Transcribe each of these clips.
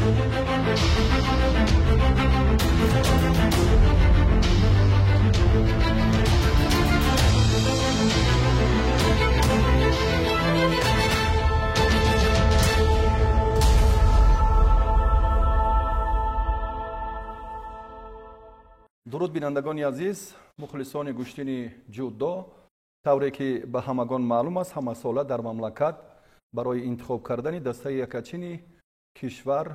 дуруд бинандагони азиз, мухлисони гӯштини ҷудо, тавре ки ба ҳамагон маълум аст, ҳамасола дар мамлакат барои интихоб кардани дастаи якачини кишвар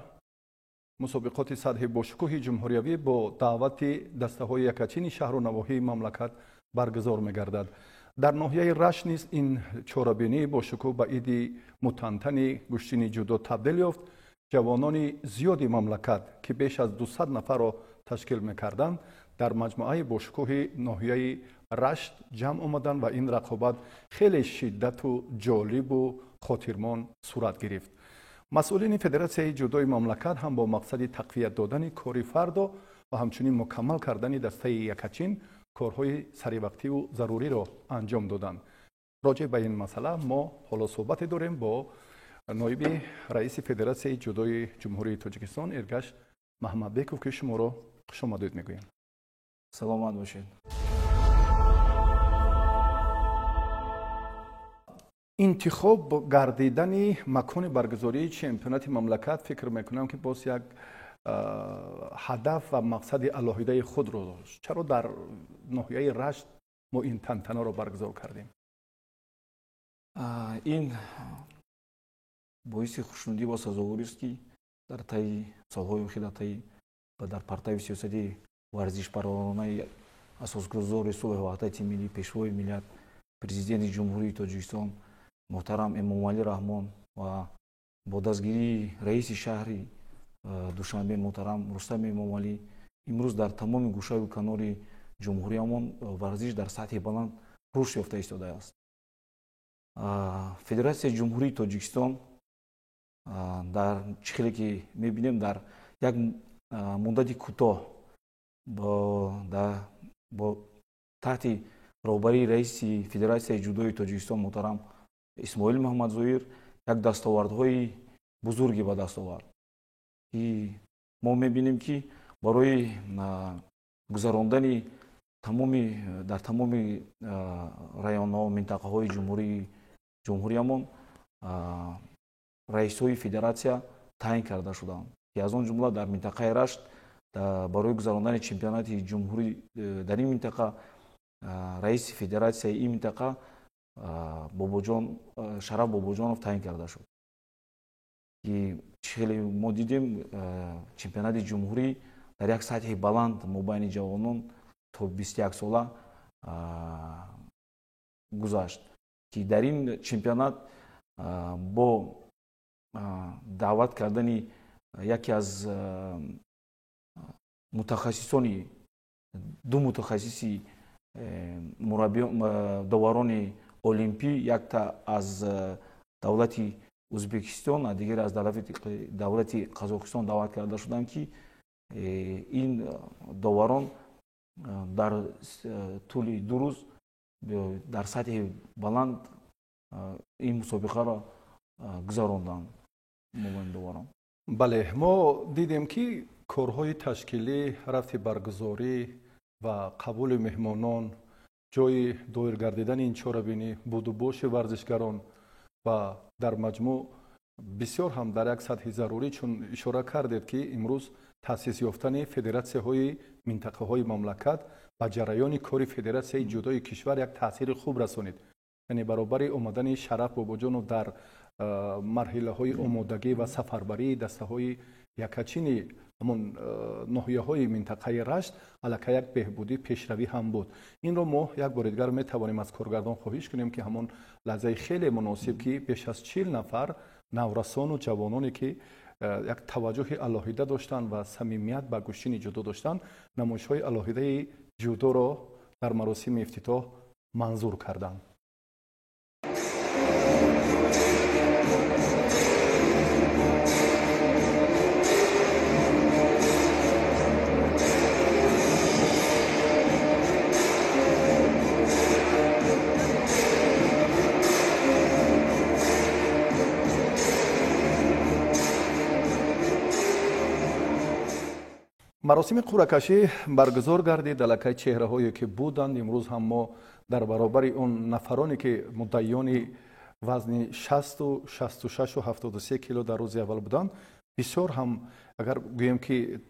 мусобиқоти сатҳи бошукӯҳи ҷумҳуриявӣ бо даъвати дастаҳои якачини шаҳру навоҳии мамлакат баргузор мегардад. дар ноҳияи рашт низ ин чорабинии бошукӯҳ ба иди мутантани гӯштини ҷудо табдил ёфт. ҷавонони зиёди мамлакат ки беш аз 200 нафарро ташкил мекарданд, дар маҷмӯаи бошукӯҳи ноҳияи рашт ҷамъ омаданд ва ин рақобат хеле шиддату ҷолибу хотирмон сурат гирифт. масъулини федератсияи ҷудои мамлакат ҳам бо мақсади тақвият додани кори фардо ва ҳамчунин мукаммал кардани дастаи якачин корҳои саривақтиву заруриро анҷом доданд. роҷеъ ба ин масъала мо ҳоло суҳбате дорем бо ноиби раиси федератсияи ҷудои ҷумҳурии Тоҷикистон Эргаш Маҳмадбеков ки шуморо хушомадед мегӯям. саломат бошед. интихоб гардидани макони баргузории чемпионати мамлакат фикр мекунам ки боз як ҳадаф ва мақсади алоҳидаи худро дошт. чаро дар ноҳияи рашт мо ин тантанаро баргузор кардем? ин боиси хушнудӣ ва сазоворист ки дар таи солҳои охира дар партави сиёсати варзишпаронаи асосгузори сулҳу ваҳдати миллӣ пешвои миллат президенти ҷумҳурии Тоҷикистон муҳтарам Эмомалӣ Раҳмон ва бо дастгирии раиси шаҳри Душанбе муҳтарам Рустам Эмомалӣ имрӯз дар тамоми гӯшаву канори ҷумҳуриямон варзиш дар сатҳи баланд рушд ёфта истодааст. Федератсияи ҷумҳурии Тоҷикистон дар чӣ хеле ки мебинем дар як муддати кӯтоҳ бо таҳти роҳбарии раиси Федератсияи ҷудои Тоҷикистон муҳтарам Исмоил Маҳмадзоир як дастовардҳои бузурге ба даст овард. мо мебинем ки барои гузарондани дар тамоми районҳо минтақаҳои ҷумҳуриямон раисҳои федератсия таъин карда шуданд ки аз он ҷумла дар минтақаи рашт барои гузарондани чемпионати ҷумҳурӣ дар ин минтақа раиси федератсияи ин минтақа Шараф Бобоҷонов таъин карда шуд. ки чӣ хеле мо дидем чемпионати ҷумҳурӣ дар як сатҳи баланд мобайни ҷавонон то 21 сола гузашт ки дар ин чемпионат бо даъват кардани яке аз мутахассисони ду мутахассиси доварони олимпӣ, якта аз давлати Ӯзбекистон, а дигар аз давлати Қазоқистон даъват карда шуданд ки ин доварон дар тӯли ду рӯз дар сатҳи баланд ин мусобиқаро гузаронданд. бале, мо дидем ки корҳои ташкилӣ, рафти баргузорӣ ва қабули меҳмонон, ҷои доир гардидани ин чорабинӣ, будубоши варзишгарон ва дар маҷмӯъ бисёр ҳам дар як сатҳи зарурӣ, чун ишора кардед ки имрӯз таъсис ёфтани федератсияҳои минтақаҳои мамлакат ба ҷараёни кори федератсияи ҷудои кишвар як таъсири хуб расонид. яъне баробари омадани Шараф Бобоҷонов дар марҳилаҳои омодагӣ ва сафарбарии дастаҳои якачини ҳамон ноҳияҳои минтақаи рашт аллакай як беҳбудӣ пешравӣ ҳам буд. инро мо як бори дигар метавонем аз коргардон хоҳиш кунем ки ҳамон лаҳзаи хеле муносиб ки беш аз 40 нафар наврасону ҷавононе ки як таваҷҷӯҳи алоҳида доштанд ва самимият ба гӯштини ҷудо доштанд, намоишҳои алоҳидаи ҷудоро дар маросими ифтитоҳ манзур карданд. маросими қуръакашӣ баргузор гардид аллакай чеҳраҳое ки буданд. имрӯз ҳам мо дар баробари он нафароне ки муддаиёни вазни 60, 66, 73 кило дар рӯзи аввал буданд, бисёр ҳам агар гӯем ки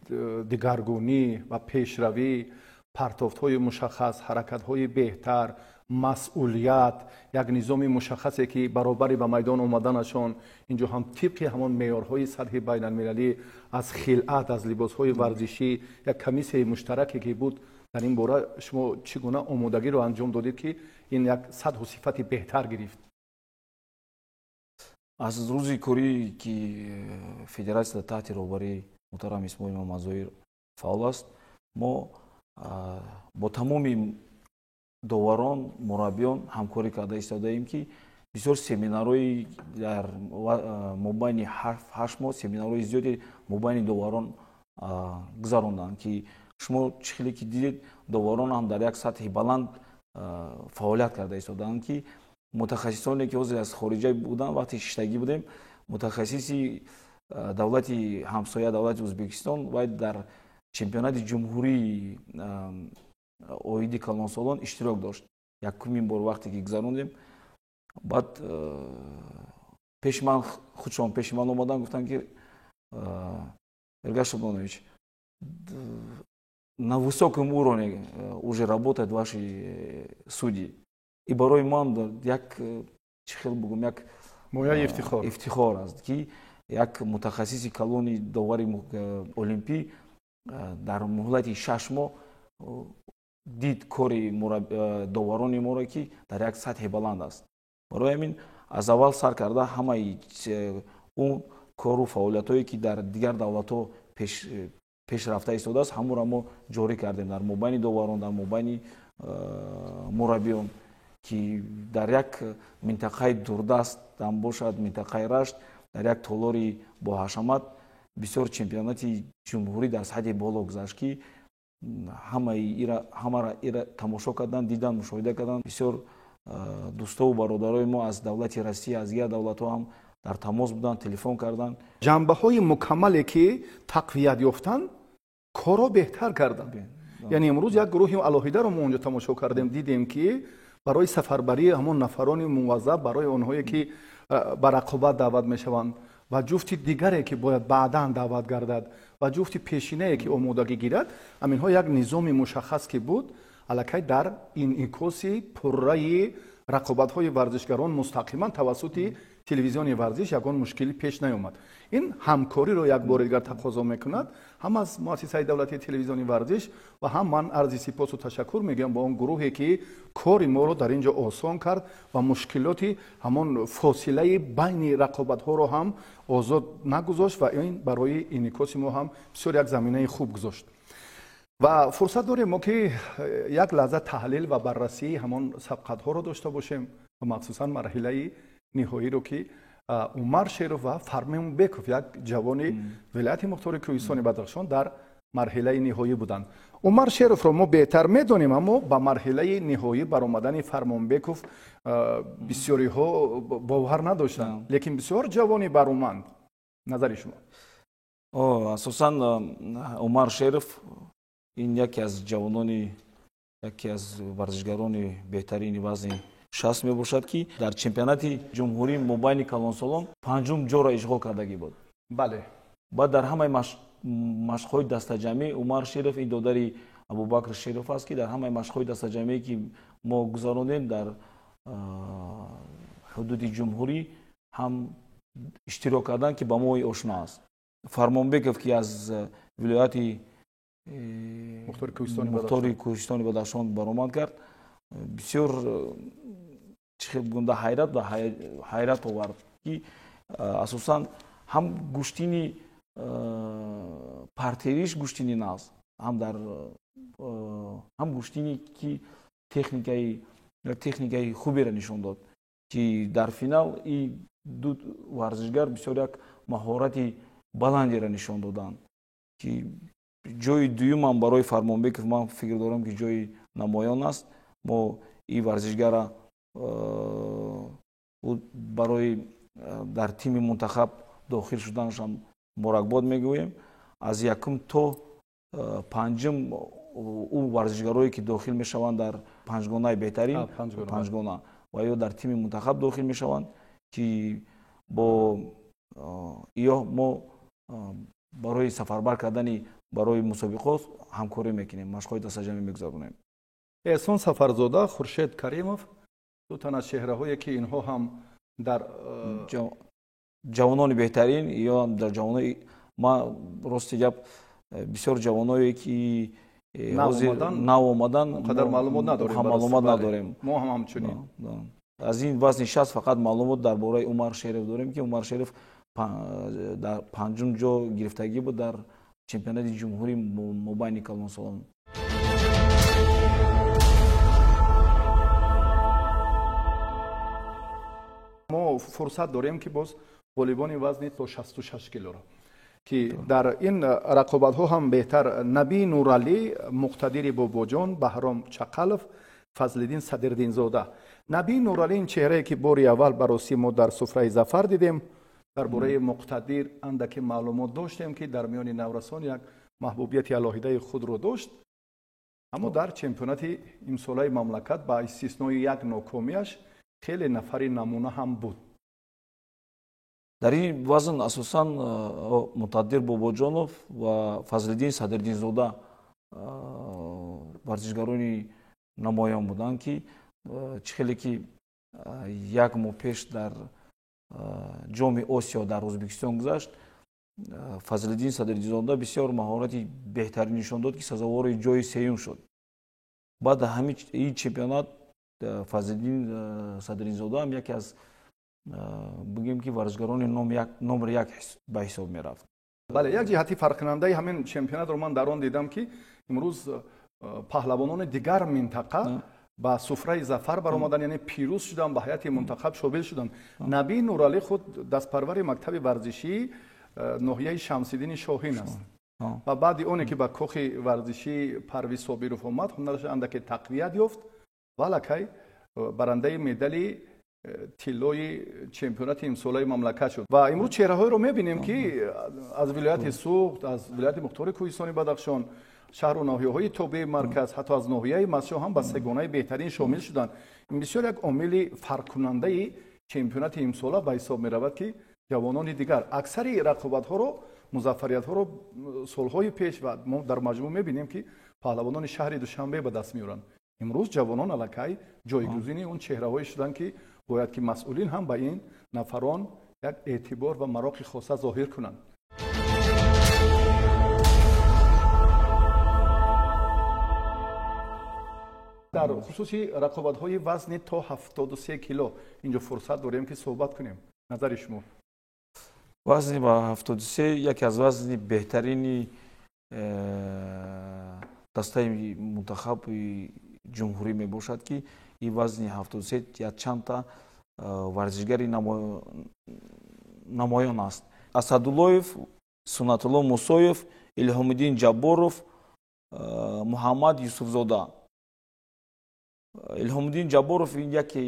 дигаргунӣ ва пешравӣ, партофтҳои мушаххас, ҳаракатҳои беҳтар, масъулият, як низоми мушаххасе ки баробари ба майдон омаданашон инҷо ҳам тибқи ҳамон меъёрҳои сатҳи байналмилалӣ аз хилат, аз либосҳои варзишӣ, як комиссияи муштараке ки буд, дар ин бора шумо чӣ гуна омодагиро анҷом додед ки ин як сатҳу сифати беҳтар гирифт? аз рӯзи корӣ ки федератсияда таҳти роҳбарии муҳтарам исмоил мамазоир фаъол аст, мо бо тамоми доварон, мураббиён ҳамкорӣ карда истодаем ки бисёр семинарҳои дар мобайни 7-8 моҳ семинарҳои зиёде мобайни доварон гузаронданд ки шумо чӣ хеле ки дидед, доварон ҳам дар як сатҳи баланд фаъолият карда истодаанд ки мутахассисоне ки ҳозир аз хориҷа буданд, вақте шиштагӣ будем, мутахассиси давлати ҳамсоя давлати Ӯзбекистон вай дар чемпионати ҷумҳурии оиди калонсолон иштирок дошт. Якумин бор вақте ки гузарондем, баъд пеши ман худшон пеши ман омадан гуфтанд ки Эргаш Шаблонович, на высоком уровне уже работают ваши судьи. И барои ман як чӣ хел бугум, як мояи ифтихор аст ки як мутахассиси калони довари олимпӣ дар муҳлати 6 моҳ дид кори доварони моро ки дар як сатҳи баланд аст. Барои ҳамин аз аввал сар карда ҳамаи он кору фаъолиятҳое ки дар дигар давлатҳо пешрафта истодааст, ҳамонро мо ҷорӣ кардем дар мобайни доварон, дар мобайни мураббиён ки дар як минтақаи дурдаст ҳам бошад, минтақаи Рашт, дар як толори боҳашамат бисёр чемпионати ҷумҳурӣ дар сатҳи боло гузашт ки ҳамара ира тамошо карданд, диданд, мушоҳида карданд. Бисёр дӯстову бародарои мо аз давлати Россия, аз дигар давлатҳо ҳам дар тамос буданд, телефон карданд. ҷанбаҳои мукаммале ки тақвият ёфтанд, корро беҳтар карданд. яъне имрӯз як гурӯҳи алоҳидаро мо онҷо тамошо кардем, дидем ки барои сафарбарии ҳамон нафарони муваззаф, барои онҳое ки ба рақобат даъват мешаванд ва ҷуфти дигаре ки бояд баъдан даъват гардад ва ҷуфти пешинае ки омодагӣ гирад, аминҳо як низоми мушаххас ки буд, аллакай дар инъикоси пурраи рақобатҳои варзишгарон мустақиман тавассути телевизиони варзиш ягон мушкилӣ пеш наёмад. ин ҳамкориро як бори дигар тақозо мекунад, ҳам аз муассисаи давлатии телевизиони варзиш ва ҳам ман арзи сипосу ташаккур мегӯям ба он гурӯҳе ки кори моро дар ин ҷо осон кард ва мушкилоти ҳамон фосилаи байни рақобатҳоро ҳам озод нагузошт ва ин барои инъикоси мо ҳам бисёр як заминаи хуб гузошт. ва фурсат дорем мо ки як лаҳза таҳлил ва баррасии ҳамон сабқатҳоро дошта бошем ва махсусан марҳилаи ниҳоиро ки Умар Шеров ва Фармонбеков, як ҷавони вилояти мухтори Кӯҳистони Бадахшон дар марҳилаи ниҳоӣ буданд. Умар Шеровро мо беҳтар медонем, аммо ба марҳилаи ниҳоӣ баромадани Фармонбеков бисёриҳо бовар надоштанд, лекин бисёр ҷавони бароманд. назари шумо? асосан Умар Шеров ин яке аз ҷавонони, яке аз варзишгарони беҳтарини вазни 60 мебошад ки дар чемпионати ҷумҳурии мобайни калонсолон 5-ум ҷоро ишғол кардагӣ буд. бале. Баъд дар ҳамаи машқҳои дастаҷамӣ Умар Шеров ин додари Абубакр Шеров аст ки дар ҳамаи машқҳои дастаҷамие ки мо гузарондем дар ҳудуди ҷумҳурӣ ҳам иштирок карданд ки ба мо ошно аст. Фармонбеков ки аз вилояти мухтори Кӯҳистони Бадахшон баромад кард, бисёр ҳайрат ва ҳайрат овард ки асосан ҳам гӯштини партериш гӯштини наст, ҳам гӯштини ки техникаи хуберо нишон дод ки дар финал и ду варзишгар бисёр як маҳорати баландеро нишон доданд ки ҷои дуюмам барои Фармонбеков ман фикр дорам ки ҷои намоён аст. мо ин варзишгара барои дар тими мунтахаб дохил шуданашам муборакбод мегӯем. Аз якум то панҷум ӯ варзишгароне ки дохил мешаванд дар панҷгонаи беҳтарин панҷгона ва ё дар тими мунтахаб дохил мешаванд ки бо ё мо барои сафарбар кардани барои мусобиқот ҳамкорӣ мекунем, машқҳои дастаҷамӣ мегузаронем. эҳсон сафарзода, хуршед каримов ду тан аз чеҳраҳое ки инҳо ҳам дар ҷавонони беҳтарин ё дар ҷавонои ма рости гап бисёр ҷавоное ки ҳозир нав омадан қадар маълумот надорем. мо ҳам ҳамчунин. аз ин вазни 60 фақат маълумот дар бораи Умар Шериф дорем ки Умар Шериф дар панҷум ҷо гирифтагӣ буд дар чемпионати ҷумҳурии мобайни калонсолон. мо фурсат дорем ки боз ғолибони вазни то 66 килоро ки дар ин рақобатҳо ҳам беҳтар Набӣ Нуралӣ, Муқтадири Бобоҷон, Баҳром Чақалов, Фазлиддин Садирдинзода. Набӣ Нуралӣ ин чеҳрае ки бори аввал бароси мо дар суфраи зафар дидем. дар бораи Муқтадир андаке маълумот доштем ки дар миёни наврасон як маҳбубияти алоҳидаи худро дошт, аммо дар чемпионати имсолаи мамлакат ба истиснои як нокомияш хеле нафари намуна ҳам буд. дар ин вазн асосан Муқтадир Бобоҷонов ва Фазлиддин Садирдинзода варзишгарони намоён буданд ки чӣ хеле ки як моҳ пеш дар ҷоми Осиё дар Ӯзбекистон гузашт, Фазлиддин Садирдинзода бисёр маҳорати беҳтарин нишон дод ки сазовори ҷои сеюм шуд. баъд ҳамин ин чемпионат Фазлиддин Садирдинзода ҳам яке аз бигӯем ки варзишгарони номер як ба ҳисоб мерафт. бале, як ҷиҳати фарқкунандаи ҳамин чемпионатро ман дар он дидам ки имрӯз паҳлавонони дигар минтақа ба суфраи зафар баромаданд, яъне пирӯз шуданд, ба ҳайати мунтахаб шомил шуданд. Набӣ Нуралӣ худ дастпарвари мактаби варзишии ноҳияи Шамсиддини Шоҳин аст ва баъди оне ки ба кохи варзишии Парвиз Собиров омад, ҳунараш андаке тақвият ёфт ва аллакай барандаи медали тиллои чемпионати имсолаи мамлакат шуд. ва имрӯз чеҳраҳоеро мебинем ки аз вилояти Суғд, аз вилояти Мухтори Кӯҳистони Бадахшон, шаҳру ноҳияҳои тобеи марказ, ҳатто аз ноҳияи Масҷо ҳам ба сегонаи беҳтарин шомил шуданд. ин бисёр як омили фарқкунандаи чемпионати имсола ба ҳисоб меравад ки ҷавонони дигар аксари рақобатҳоро, музаффариятҳоро солҳои пеш ва мо дар маҷмӯъ мебинем ки паҳлавонони шаҳри Душанбе ба даст меоранд. имрӯз ҷавонон аллакай ҷойгузини он чеҳраҳое шуданд ки бояд ки масъулин ҳам ба ин нафарон як эътибор ва мароқи хоса зоҳир кунанд. дар хусуси рақобатҳои вазни то 73 кило инҷо фурсат дорем ки суҳбат кунем. назари шумо? вазни ба 73 яке аз вазни беҳтарини дастаи мунтахаби ҷумҳурӣ мебошад ки ин вазни 73 як чандта варзишгари намоён аст. Асадуллоев, Сунатулло Мусоев, Илҳомиддин Ҷабборов, Муҳаммад Юсуфзода. Илҳомиддин Ҷабборов ин яке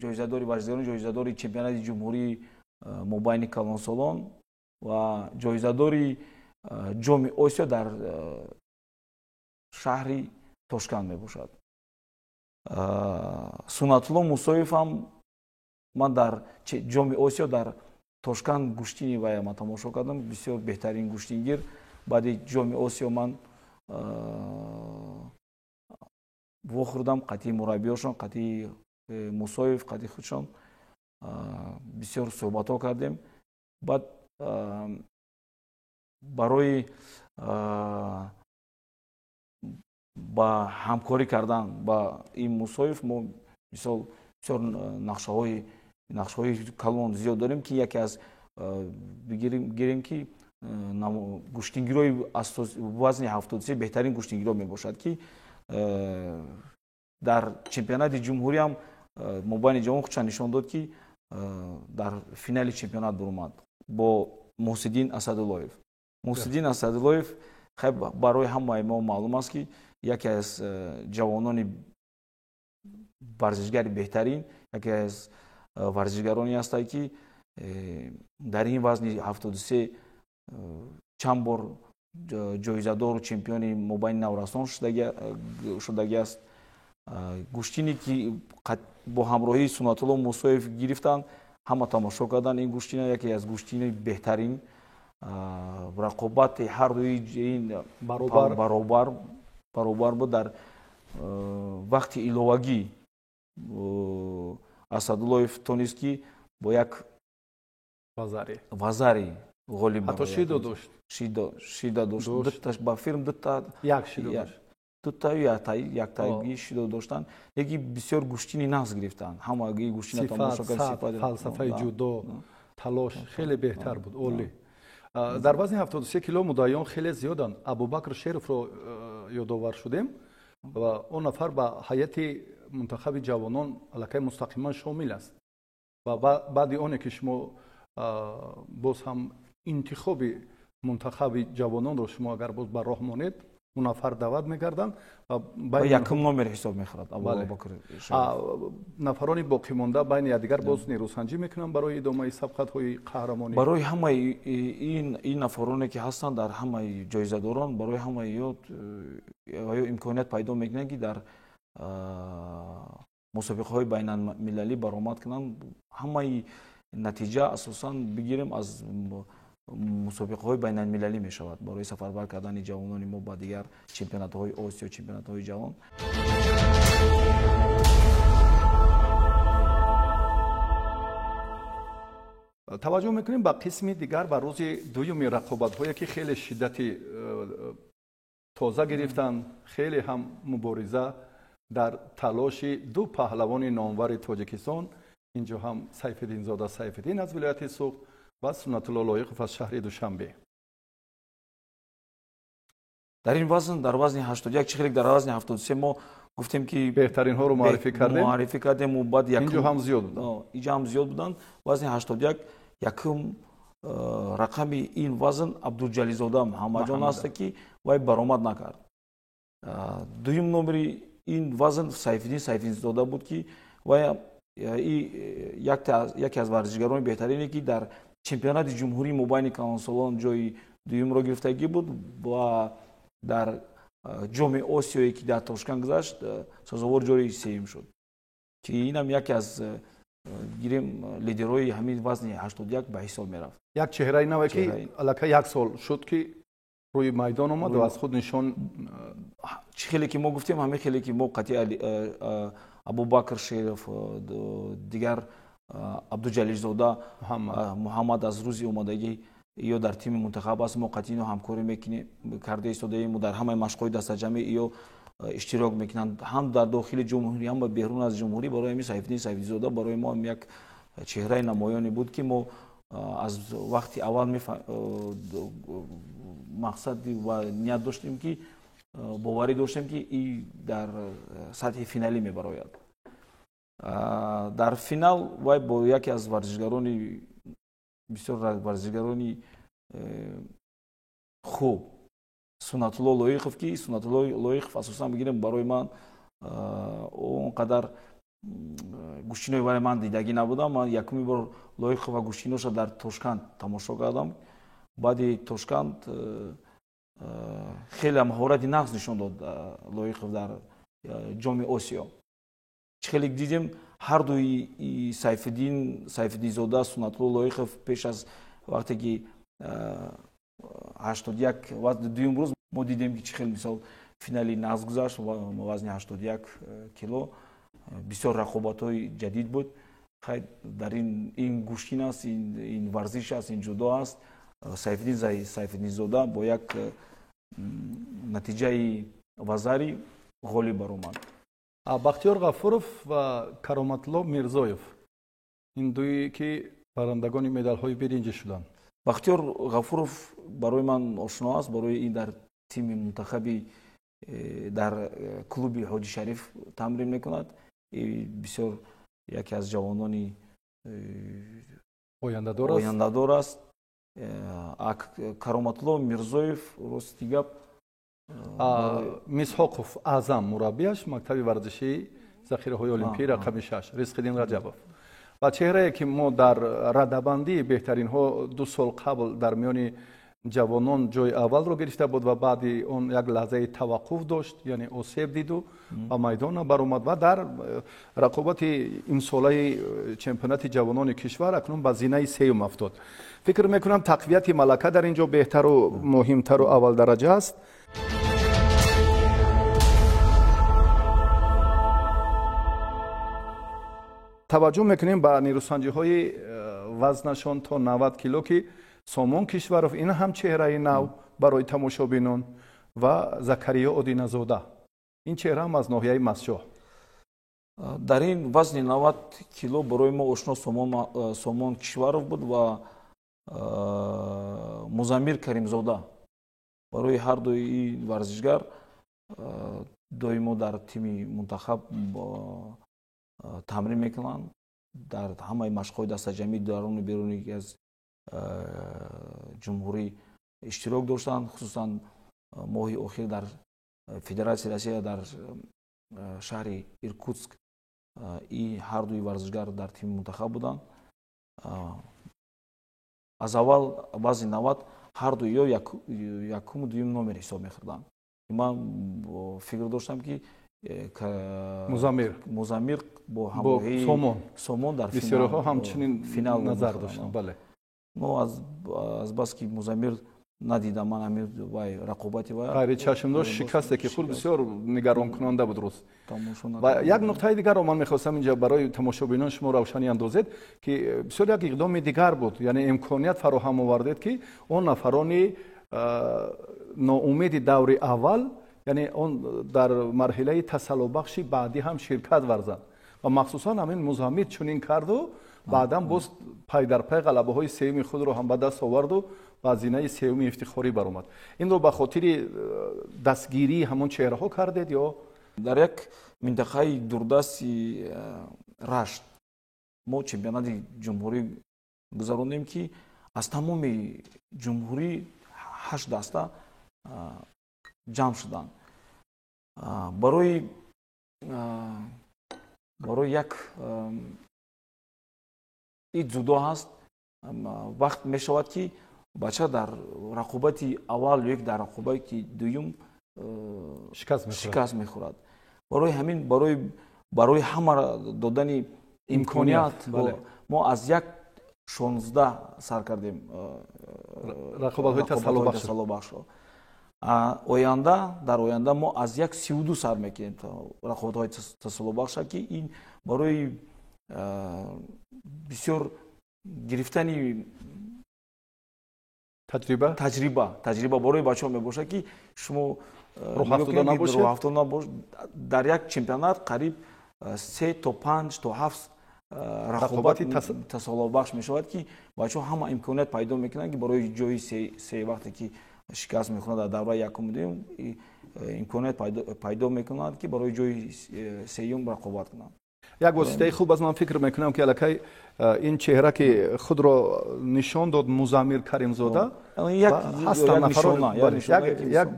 ҷоизадори варзишгарони ҷоизадори чемпионати ҷумҳурии мобайни калонсолон ва ҷоизадори ҷоми Осиё дар шаҳри Тошканд мебошад. Сунатулло Мусоев ҳам ман дар ҷоми Осиё дар Тошканд гӯштини ваям тамошо кардам, бисёр беҳтарин гӯштингир. баъди ҷоми Осиё ман вохӯрдам қатъи мураббиёшон, қатъи Мусоев, қатъи худшон бисёр суҳбатҳо кардем. баъд барои ба ҳамкорӣ кардан ба ин Мусоев мо мисол бисёр нақшҳои калон зиёд дорем ки яке аз бигирем ки гӯштингирои вазни 73 беҳтарин гӯштингиро мебошад ки дар чемпионати ҷумҳурӣ ҳам мобайни ҷавон худшан нишон дод ки дар финали чемпионат баромад бо Муҳсиддин Асадуллоев. Муҳсиддин Асадуллоев барои ҳамаи мо маълум аст ки яке аз ҷавонони варзишгари беҳтарин, яке аз варзишгароне ҳастанд ки дар ин вазни 73 чанд бор ҷоизадору чемпиони мобайни Наврасон шудагӣ аст. Гӯштине ки бо ҳамроҳии Сунатулло Мусоев гирифтанд, ҳама тамошо карданд. Ин гӯштина яке аз гӯштинаи беҳтарин, рақобати ҳардуи ин баробар буд. Дар вақти иловагӣ Асадуллоев тонист ки бо як вазари ғолиб ҳатто шидо дошт. Шида дошт. Ба фирм дута яктаги шидо доштанд. Яки бисёр гӯштини нағз гирифтанд. Ҳамаги гӯштина тамошо кард. фалсафаи ҷудо, талош хеле беҳтар буд. Олӣ. дар вазни 73 кило муддаиён хеле зиёданд. Абубакр Шеровро ёдовар шудем ва он нафар ба ҳайати мунтахаби ҷавонон аллакай мустақиман шомил аст. ва баъди оне ки шумо боз ҳам интихоби мунтахаби ҷавононро шумо агар боз ба роҳ монед, он нафар даъват мекарданд ва якум номер ҳисоб мехӯрад. Абубакр нафарони боқимонда байни якдигар боз нерӯсанҷӣ мекунанд барои идомаи сабқатҳои қаҳрамонӣ. Барои ҳамаи ин нафароне ки ҳастанд дар ҳамаи ҷоизадорон, барои ҳамаи ё имконият пайдо мекунанд ки дар мусобиқаҳои байналмилалӣ баромад кунанд. Ҳамаи натиҷа асосан бигирем аз мусобиқаҳои байналмилалӣ мешавад барои сафарбар кардани ҷавонони мо ба дигар чемпионатҳои Осиё, чемпионатҳои ҷаҳон. таваҷҷӯҳ мекунем ба қисми дигар, ба рӯзи дуюми рақобатҳое ки хеле шиддати тоза гирифтанд, хеле ҳам мубориза дар талоши ду паҳлавони номвари Тоҷикистон. инҷо ҳам Сайфиддинзода Сайфиддин аз вилояти Суғд ва Сунатулло Лоиқов аз шаҳри Душанбе. Дар ин вазн, дар вазни 81, чихелик дар вазни 73 мо гуфтем ки беҳтаринҳоро муаррифӣ кардем. Инҷо ҳам зиёд буданд. Инҷо ҳам зиёд буданд. Вазни 81 якум рақами ин вазн Абдуҷалилзода Муҳаммаҷон аст ки вай баромад накард. Дуюм номери ин вазн Сайфиддинзода буд ки вай яке аз варзишгарони беҳтарине ки дар чемпионати ҷумҳурии мобайни калонсолон ҷои дуюмро гирифтагӣ буд ва дар ҷоми Осиёе ки дар Тошкент гузашт, сазовор ҷои сеюм шуд. Ки инам яке аз гирем лидерҳои ҳамин вазни 81 ба ҳисоб мерафт. Як чеҳраи наве ки аллакай як сол шуд ки рӯи майдон омад ва аз худ нишон. Чӣ хеле ки мо гуфтем, ҳамин хеле ки мо қатъи Абубакр Шеров, дигар Абдуҷалилзода Муҳаммад аз рӯзи омадагӣ ё дар тими мунтахаб аст, мо қатъи ино ҳамкорӣ мекунем, карда истодаем, дар ҳамаи машқҳои дастаҷамъӣ ё иштирок мекунанд, ҳам дар дохили ҷумҳурӣ, ҳам берун аз ҷумҳурӣ. Барои ҳамин Сайфиддинзода барои мо ҳам як чеҳраи намоёне буд ки мо аз вақти аввал мақсади ва ният доштем ки боварӣ доштем ки и дар сатҳи финалӣ мебарояд. Дар финал вай бо яке аз варзишгарони бисёр варзишгарони хуб, Сунатулло Лоиқов, ки Сунатулло Лоиқов асосан бигирем барои ман он қадар гӯштинои вай ман дидагӣ набудам. Ман якуми бор Лоиқова гӯштиноша дар Тошкент тамошо кардам. Баъди Тошкент хеле маҳорати нағз нишон дод Лоиқов дар ҷоми Осиё. Чихелик дидем ҳардуи Сайфиддинзода, Сунатулло Лоиқов пеш аз вақте ки 81 вазни дуюм рӯз мо дидем ки чихел мисол финали нағз гузашт вазни 81 кило. Бисёр рақобатҳои ҷадид буд. Хай дар ин гӯштин аст, ин варзиш аст, ин ҷудо аст. Сайфиддинзода бо як натиҷаи вазари ғолиб баромад. Бахтиёр Ғафуров ва Кароматулло Мирзоев, ин дуи ки барандагони медалҳои биринҷӣ шуданд. Бахтиёр Ғафуров барои ман ошно аст, барои ин дар тими мунтахаби дар клуби Ҳоҷи Шариф тамрин мекунад. Бисёр яке аз ҷавонони ояндадор аст. Кароматулло Мирзоев рости гап Мисҳоқов Аъзам мураббиаш мактаби варзишии захираҳои олимпии рақами 6 Ризқиддин Раҷабов. ва чеҳрае ки мо дар радабандии беҳтаринҳо 2 сол қабл дар миёни ҷавонон ҷои аввалро гирифта буд ва баъди он як лаҳзаи таваққуф дошт, яъне осеб диду ба майдон баромад ва дар рақобати имсолаи чемпионати ҷавонони кишвар акнун ба зинаи сеюм афтод. фикр мекунам тақвияти малака дар ин ҷо беҳтару муҳимтару аввалдараҷа аст. таваҷҷӯҳ мекунем ба нерӯсанҷиҳои вазнашон то 90 кило ки Сомон Кишваров ин ҳам чеҳраи нав барои тамошобинон ва Закариё Одиназода. Ин чеҳра ҳам аз ноҳияи Масчоҳ. Дар ин вазни 90 кило барои мо ошно Сомон Кишваров буд ва Музаммир Каримзода. Барои ҳар дуи ин варзишгар доимо дар тими мунтахаб тамрин мекунанд. Дар ҳамаи машқҳои дастаҷамии даруну беруни аз ҷумҳурӣ иштирок доштанд. Хусусан моҳи охир дар Федератсияи Россия дар шаҳри Иркутск и ҳар дуи варзишгар дар тими мунтахаб буданд. Аз аввал вазни 90 ҳар ду ё якуму дуюм номер ҳисоб мехӯрданд. Ман фикр доштам ки Музаммир бо ҳамроҳии Сомон дар бисёрҳо ҳамчунин финал назар доштанд. Бале. Но аз бас ки Музаммир надидам ман ҳамин вай рақобати вай хайри чашмдош шикасте ки худ бисёр нигаронкунанда буд рӯз. Ва як нуқтаи дигарро ман мехостам инҷа барои тамошобинон шумо равшанӣ андозед ки бисёр як иқдоми дигар буд, яъне имконият фароҳам овардед ки он нафарони ноумеди даври аввал, яъне он дар марҳилаи тасаллубахши баъдӣ ҳам ширкат варзанд ва махсусан ҳамин Музаммир чунин карду баъдан боз пай дар пай ғалабаҳои сеюми худро ҳам ба даст оварду ва зинаи сеюми ифтихорӣ баромад. Инро ба хотири дастгирии ҳамон чеҳраҳо кардед ё дар як минтақаи дурдасти Рашт мо чемпионати ҷумҳурӣ гузарондем ки аз тамоми ҷумҳурӣ 8 даста ҷамъ шуданд. барои як ин ҷудо ҳаст. Вақт мешавад ки бача дар рақобати аввал як дар рақобати дуюм шикаст мехӯрад. Барои ҳамин барои ҳама додани имконият мо аз як 16 сар кардем рақобатҳои тасаллубахшро. Дар оянда мо аз як 32 сар мекунем рақобатҳои тасаллубахша ки ин барои бисёр гирифтани таҷриба барои бачаҳо мебошад ки шумо роҳафтода набошед. Дар як чемпионат қариб 3 то 5 то 7 рақобати тасаллубахш мешавад ки бачаҳо ҳама имконият пайдо мекунанд ки барои ҷои се вақте ки шикаст мехӯрад дар давраи якум дуюм имконият пайдо мекунанд ки барои ҷои сеюм рақобат кунанд. як воситаи хуб аз ман фикр мекунам ки аллакай ин чеҳра ки худро нишон дод Музаммир Каримзода ҳастанд нафарон як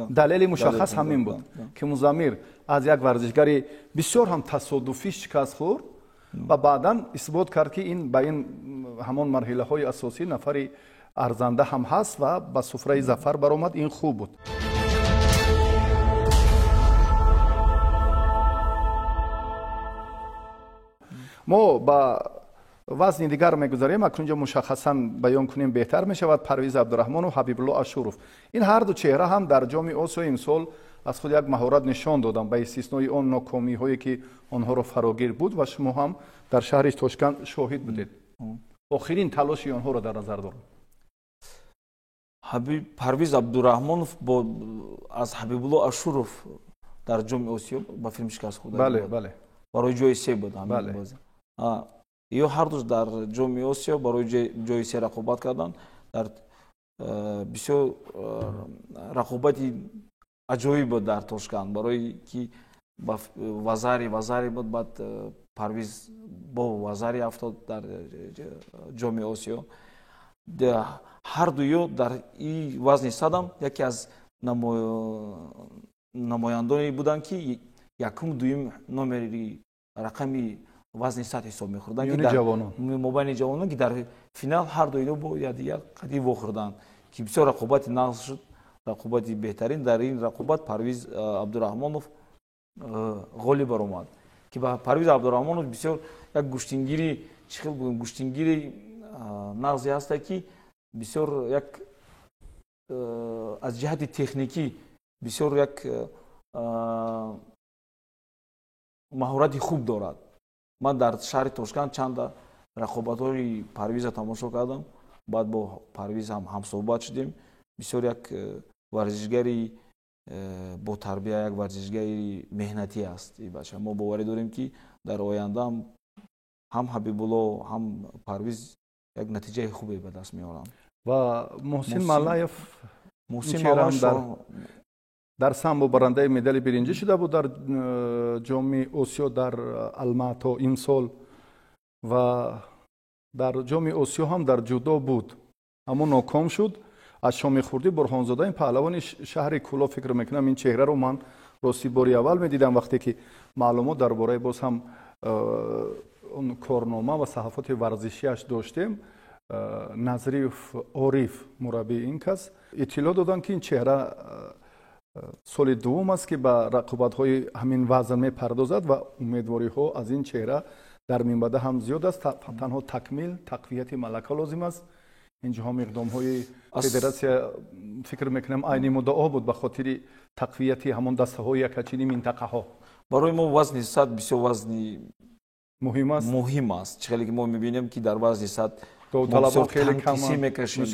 далели мушаххас ҳамин буд ки Музаммир аз як варзишгари бисёр ҳам тасодуфӣ шикаст хӯрд ва баъдан исбот кард ки ин ба ин ҳамон марҳилаҳои асосӣ нафари арзанда ҳам ҳаст ва ба суфраи зафар баромад. Ин хуб буд. мо ба вазни дигар мегузарем. Акнунҷо мушаххасан баён кунем беҳтар мешавад. Парвиз Абдурахмонов, Ҳабибулло Ашуров. Ин ҳар ду чеҳра ҳам дар ҷоми Осиё имсол аз худ як маҳорат нишон доданд ба истиснои он нокомиҳое ки онҳоро фарогир буд ва шумо ҳам дар шаҳри Тошканд шоҳид будед. охирин талоши онҳоро дар назар дорам. Парвиз Абдурахмонов аз Ҳабибулло Ашуров дар ҷоми Осиё ба филм шикаст хӯрда. Бале. Барои ҷои се буд ҳамин бозӣ. ё ҳар ду дар ҷоми Осиё барои ҷои се рақобат карданд. Дар бисёр рақобати аҷоиб буд дар Тошканд барои ки ба вазари буд. Баъд Парвиз бо вазари афтод дар ҷоми Осиё. ҳар дуё дар ин вазни садам яке аз намояндоне буданд ки якум дуюм номери рақами вазни сад ҳисоб мехӯрданд мобайни ҷавонон ки дар финал ҳар ду ино бо якдигар қадӣ вохӯрданд ки бисёр рақобати нағз шуд, рақобати беҳтарин. Дар ин рақобат Парвиз Абдураҳмонов ғолиб баромад, ки ба Парвиз Абдураҳмонов бисёр як гӯштингири чӣ хел бигӯем, гӯштингири нағзе ҳаста, ки бисёр як аз ҷиҳати техникӣ бисёр як маҳорати хуб дорад. ман дар шаҳри Тошканд чанда рақобатҳои Парвиза тамошо кардам, баъд бо Парвиз ҳамсуҳбат шудем. бисёр як варзишгари бо тарбия, як варзишгари меҳнатӣ аст ин бача. мо боварӣ дорем, ки дар оянда ҳам Ҳабибулло, ҳам Парвиз як натиҷаи хубе ба даст меоранд. ва Муҳсин Малаев дар самбо барандаи медали биринҷӣ шуда буд дар ҷоми Осиё дар Алмато имсол, ва дар ҷоми Осиё ҳам дар ҷудо буд, аммо ноком шуд. аз Шомихурдӣ Бурҳонзода, ин паҳлавони шаҳри Кӯло, фикр мекунам ин чеҳраро ман рости бори аввал медидам, вақте ки маълумот дар бораи боз ҳам он корнома ва саҳафоти варзишиаш доштем. Назриф Ориф мураббии ин кас иттилоъ доданд, ки ин чеҳра соли дуввум аст ки ба рақобатҳои ҳамин вазн мепардозад ва умедвориҳо аз ин чеҳра дар минбаъда ҳам зиёд аст. танҳо такмил, тақвияти малака лозим аст. инҷоҳом иқдомҳои федератсия фикр мекунам айни муддао буд ба хотири тақвияти ҳамон дастаҳои якачини минтақаҳо. барои мо вазни 100 бисёр вазни муҳим аст. чӣ хеле ки мо мебинем, ки дар вазни 100 танқисӣ мекашем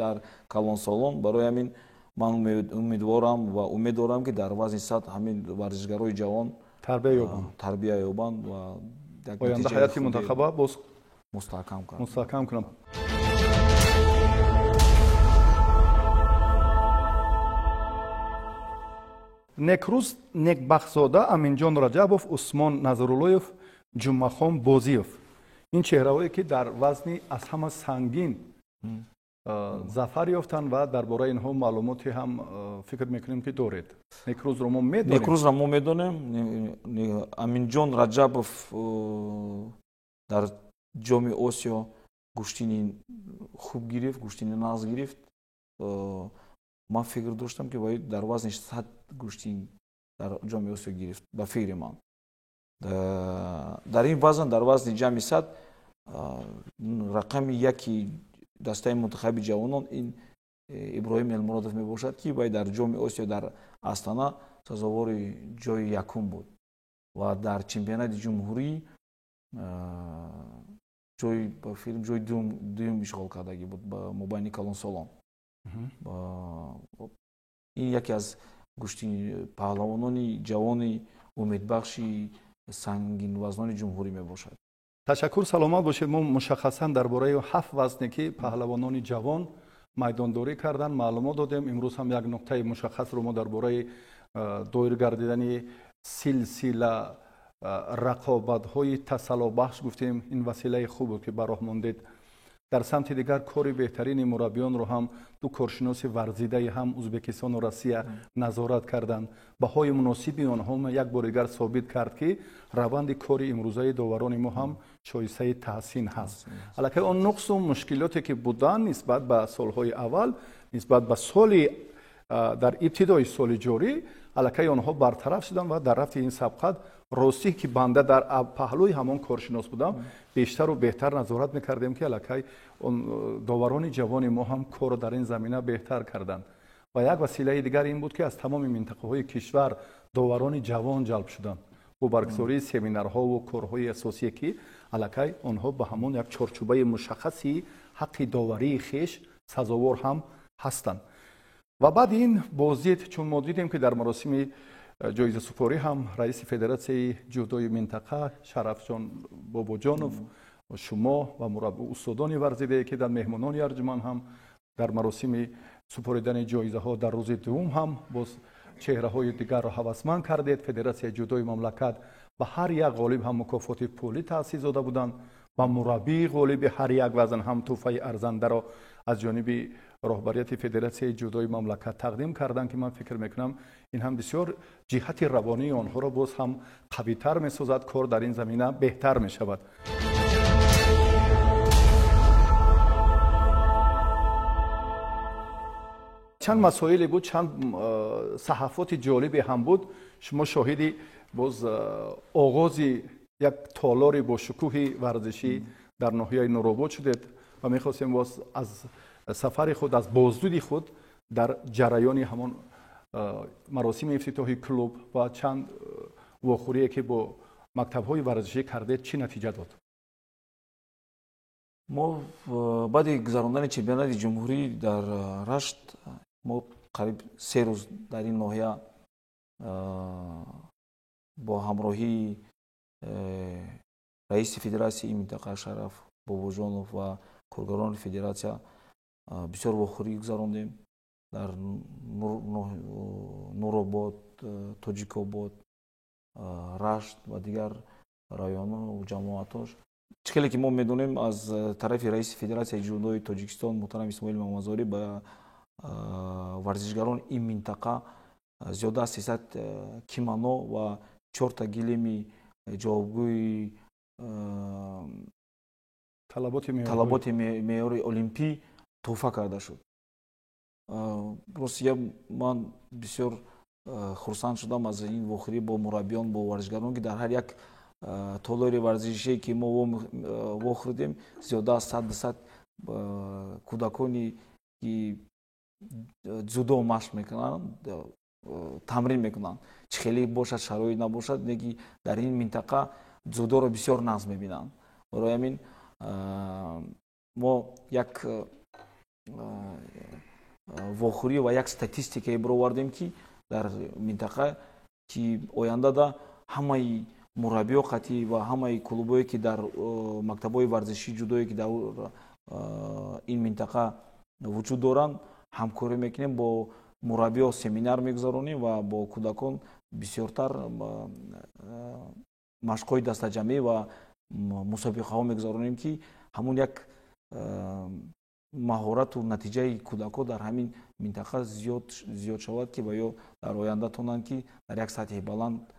дар калонсолон. барои ҳамин ман умедворам ва умед дорам, ки дар вазни 100 ҳамин варзишгарои ҷавон тарбия ёбанд ва оянда ҳаёти мунтахаба боз мустаҳкам кунанд. Некрӯз Некбахзода, Аминҷон Раҷабов, Усмон Назруллоев, Ҷумахон Бозиев. ин чеҳраҳое ки дар вазни аз ҳама сангин зафар ёфтанд ва дар бораи инҳо маълумоте ҳам фикр мекунем, ки доред. Некрӯзро мо медонем. Аминҷон Раҷабов дар ҷоми Осиё гӯштини хуб гирифт, гӯштини нағз гирифт. ман фикр доштам, ки бояд дар вазни 100 гӯштин дар ҷоми Осиё гирифт ба фикри ман. дар ин вазн, дар вазни ҷамъи 100 рақами яки дастаи мунтахаби ҷавонон ин Иброҳим Элмуродов мебошад, ки вай дар ҷоми Осиё дар Астана сазовори ҷои якум буд ва дар чемпионати ҷумҳурӣ ҷои дуюм ишғол кардагӣ буд ба мобайни калонсолон. ин яке аз гӯштини паҳлавонони ҷавони умедбахши сангинвазнони ҷумҳурӣ мебошад. ташаккур, саломат бошед. мо мушаххасан дар бораи 7 вазне ки паҳлавонони ҷавон майдондорӣ карданд маълумот додем. имрӯз ҳам як нуқтаи мушаххасро мо дар бораи доир гардидани силсила рақобатҳои тасаллобахш гуфтем. ин василаи хуб буд ки ба роҳ мондед. дар самти дигар кори беҳтарини мураббиёнро ҳам ду коршиноси варзидаи ҳам Узбекистону Россия назорат карданд. баҳои муносиби онҳо як бори дигар собит кард, ки раванди кори имрӯзаи доварони мо ҳам шоисаи таҳсин ҳаст. аллакай он нуқсу мушкилоте ки буданд нисбат ба солҳои аввал, нисбат ба соли дар ибтидои соли ҷорӣ, аллакай онҳо бартараф шуданд ва дар рафти ин сабқат ростӣ ки банда дар паҳлӯи ҳамон коршинос будам, бештару беҳтар назорат мекардем, ки аллакай доварони ҷавони мо ҳам корро дар ин замина беҳтар карданд. ва як василаи дигар ин буд, ки аз тамоми минтақаҳои кишвар доварони ҷавон ҷалб шуданд бо баргузории семинарҳову корҳои асосие, ки аллакай онҳо ба ҳамон як чорчӯбаи мушаххаси ҳаққи доварии хеш сазовор ҳам ҳастанд. ва баъди ин бозид, чун мо дидем, ки дар маросими ҷоизасупорӣ ҳам раиси федератсияи ҷудои минтақа Шарафҷон Бобоҷонов, шумо ва устодони варзидае ки дар меҳмонони арҷуман ҳам дар маросими супоридани ҷоизаҳо дар рӯзи дуввум ҳам боз чеҳраҳои дигарро ҳавасманд кардед. федератсияи ҷудои мамлакат ба ҳар як ғолиб ҳам мукофоти пулӣ таъсис дода буданд. ба мураббии ғолиби ҳар як вазн ҳам тӯҳфаи арзандаро аз ҷониби роҳбарияти федератсияи ҷудои мамлакат тақдим карданд, ки ман фикр мекунам ин ҳам бисёр ҷиҳати равонии онҳоро боз ҳам қавитар месозад, кор дар ин замина беҳтар мешавад. چند مسائلی بود، چند صحفات جالبی هم بود. شما شاهدی باز آغاز یک تالار با شکوه ورزشی در ناحیه نوروباد شدید و میخواستیم باز از سفر خود، از بازدید خود در جریان همان مراسم افتتاحی کلوب و چند واخوری که با مکتب‌های ورزشی کرده چی نتیجه داد؟ ما بعد گذراندن چمپیونات جمهوری در رشت ما قریب 3 روز در این ناحیه با همراهی رئیس فدراسیون این منطقه شرف باباجانов و کارگران فدراسیون بسیار واخوری گذراندیم در نورآباد، تاجیک‌آباد، رشت و دیگر رایون‌ها و جماعت‌هاش. چیزی که ما می‌دونیم از طرف رئیس فدراسیون جودوی تاجیکستان محترم اسماعیل محمدزاری به ورزشگران این منطقه زیاده از 300 کیمانو و 4 تا گلیم جوابگوی طلبات معیاری المپی تحفه کرده شد. راست من بسیار خرسند شدم از این واخوری با مربیان، با ورزشگران که در هر یک تالار ورزشی که ما واخوردیم زیاده از 100 کودکانی که جودو مشق میکنند تمرین میکنند. چه خیلی باشد شرایط نباشد، نگی در این منطقه جودو را بسیار نقض میبینند. برای همین ما یک واخوری و یک استاتистикаи برآوردیم که در منطقه که آینده دا همه مربیان قطعی و همه کلوبایی که در مکتب‌های ورزشی جودویی که در این منطقه وجود دارند همکاری میکنیم، با مربیان سمینار میگذارونیم و با کودکان بسیارتر مشق‌های دسته‌جمعی و مسابقه‌ها میگذارونیم که همون یک مهارت و نتیجه کودکان در همین منطقه زیاد شود که باید در آینده تونن که در یک سطح بلند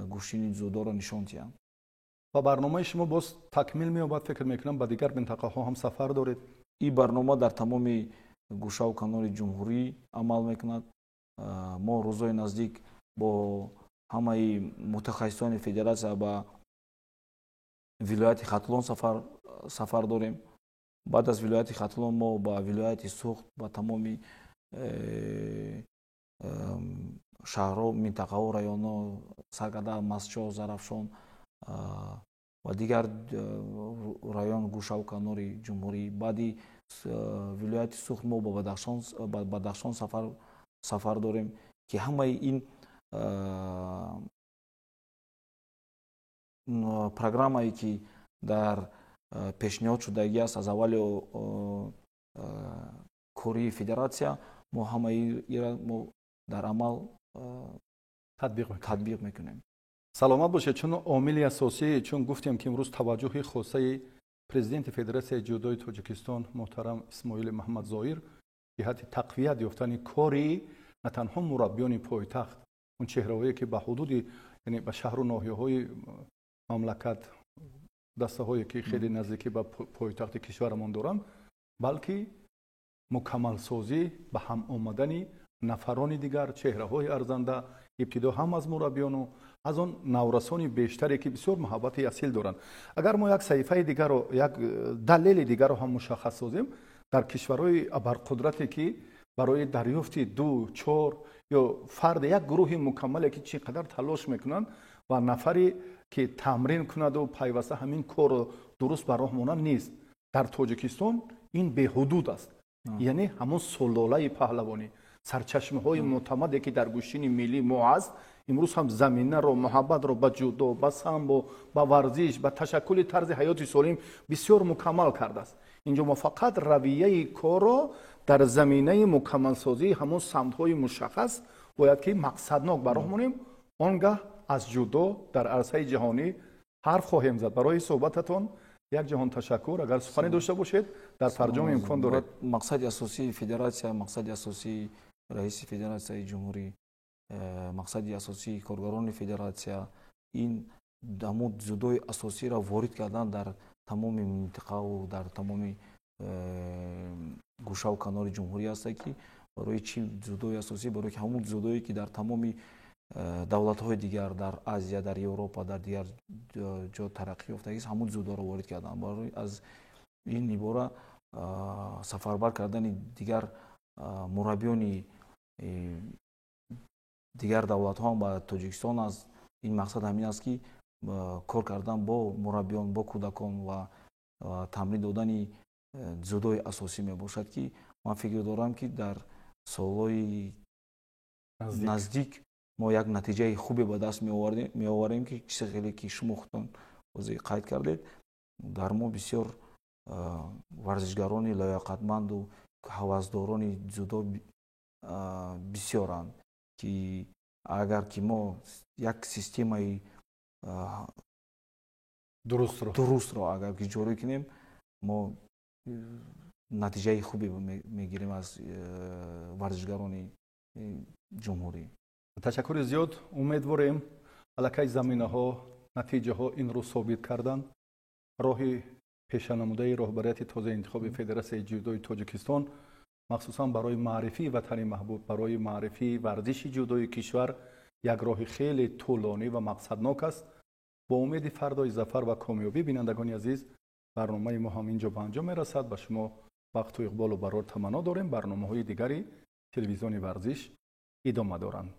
گوشین جودو را نشان دهند. و برنامه شما باز تکمیل می‌یابد فکر میکنم به دیگر منطقه ها هم سفر دارید؟ این برنامه در تمام گوشه و کنار جمهوری عمل میکند. ما روزهای نزدیک با همه متخصصان فدراسیون به ولایت خطلون سفر داریم. بعد از ولایت خطلون ما با ولایت سوخت با تمام شهرها، منطقه و رایون‌ها سرگرده، مسجد، زرافشان و دیگر رایون گوشه و کنار جمهوری. بعدی ولایت سوخت ما با بدخشان سفر داریم که همه این پروگرامی که در پیشنهاد شدگی است از اول کاری فدراسیون ما همه این در عمل تطبیق میکنیم. سلامت باشید. چون عامل اساسی، چون گفتیم که امروز توجه خاصه پرزیدنت فدراسیون جودوی تاجیکستان محترم اسماعیل محمدزایر جهت تقویت یافتن کاری نه تنها مربیان پایتخت، اون چهره‌هایی که به حدود یعنی به شهر و ناحیه‌های مملکت دسته‌هایی که خیلی نزدیکی به پایتخت کشورمان دارند، بلکه مکمل سازی به هم آمدن نفران دیگر، چهره‌های ارزنده، ابتدا هم از مربیان و از آن نورسان بیشتری که بسیار محبت اصیل دارند. اگر ما یک صحیفه دیگر رو، یک دلیل دیگر رو هم مشخص سازیم، در کشورهای ابرقدرتی که برای دریافت 2، 4 یا فرد یک گروه مکمل که چقدر تلاش میکنند و نفری که تمرین کند و پیوسته همین کار درست به راه مانند نیست. در تاجیکستان این به حدود است. یعنی همون سلاله پهلوانی، سرچشمه های معتمدی که در گوشین ملی ما است، امروز هم زمینه رو، محبت رو به جودو، به سامبو، به ورزش، به تشکل طرز حیات سالم بسیار مکمل کرده است. اینجا ما فقط رویه کار رو در زمینه مکمل سازی همون سمت های مشخص باید که مقصدناک براه مونیم. آنگاه از جودو در عرصه جهانی حرف خواهیم زد. برای صحبتتون یک جهان تشکر. اگر سخنی داشته باشید در ترجمه امکان دارد. مقصد اساسی فدراسیون، مقصد اساسی رئیس فدراسیون جمهوری، مقصد اساسی کارگران فدراسیون این دمود جودوی اساسی را وارد کردن در تمام منطقه و در تمام گوشه و کنار جمهوری است که барои чӣ ҷудои асосӣ? барои ки ҳамун ҷудое ки дар тамоми давлатҳои дигар дар Азия, дар Европа, дар дигар ҷо тараққӣ ёфтагист, ҳамун ҷудоро ворид карданд. барои аз ин ибора сафарбар кардани дигар мураббиёни дигар давлатҳо ба Тоҷикистон аз ин мақсад ҳамин аст ки кор кардан бо мураббиён, бо кӯдакон ва тамрин додани ҷудои асосӣ мебошад ки ман фикр дорам ки дар солҳои наздик мо як натиҷаи хубе ба даст меоварем ки чизе хеле ки шумо худтон ҳозир қайд кардед, дар мо бисёр варзишгарони лояқатманду ҳавасдорони ҷудо бисёранд ки агар ки мо як системаи дурустро агар ки ҷорӣ кунем, мо натиҷаи хубе мегирем аз варзишгарони ҷумҳурӣ. ташаккури зиёд. умедворем аллакай заминаҳо, натиҷаҳо инро собит карданд. роҳи пешанамудаи роҳбарияти тозаи интихоби Федератсияи ҷудои Тоҷикистон махсусан барои маърифии ватани маҳбуб, барои маърифии варзиши ҷудои кишвар як роҳи хеле тӯлонӣ ва мақсаднок аст. бо умеди фардои зафар ва комёбӣ, бинандагони азиз, барномаи мо ҳам инҷо ба анҷом мерасад. ба шумо вақту иқболу барор таманно дорем. барномаҳои дигари телевизиони варзиш идома доранд.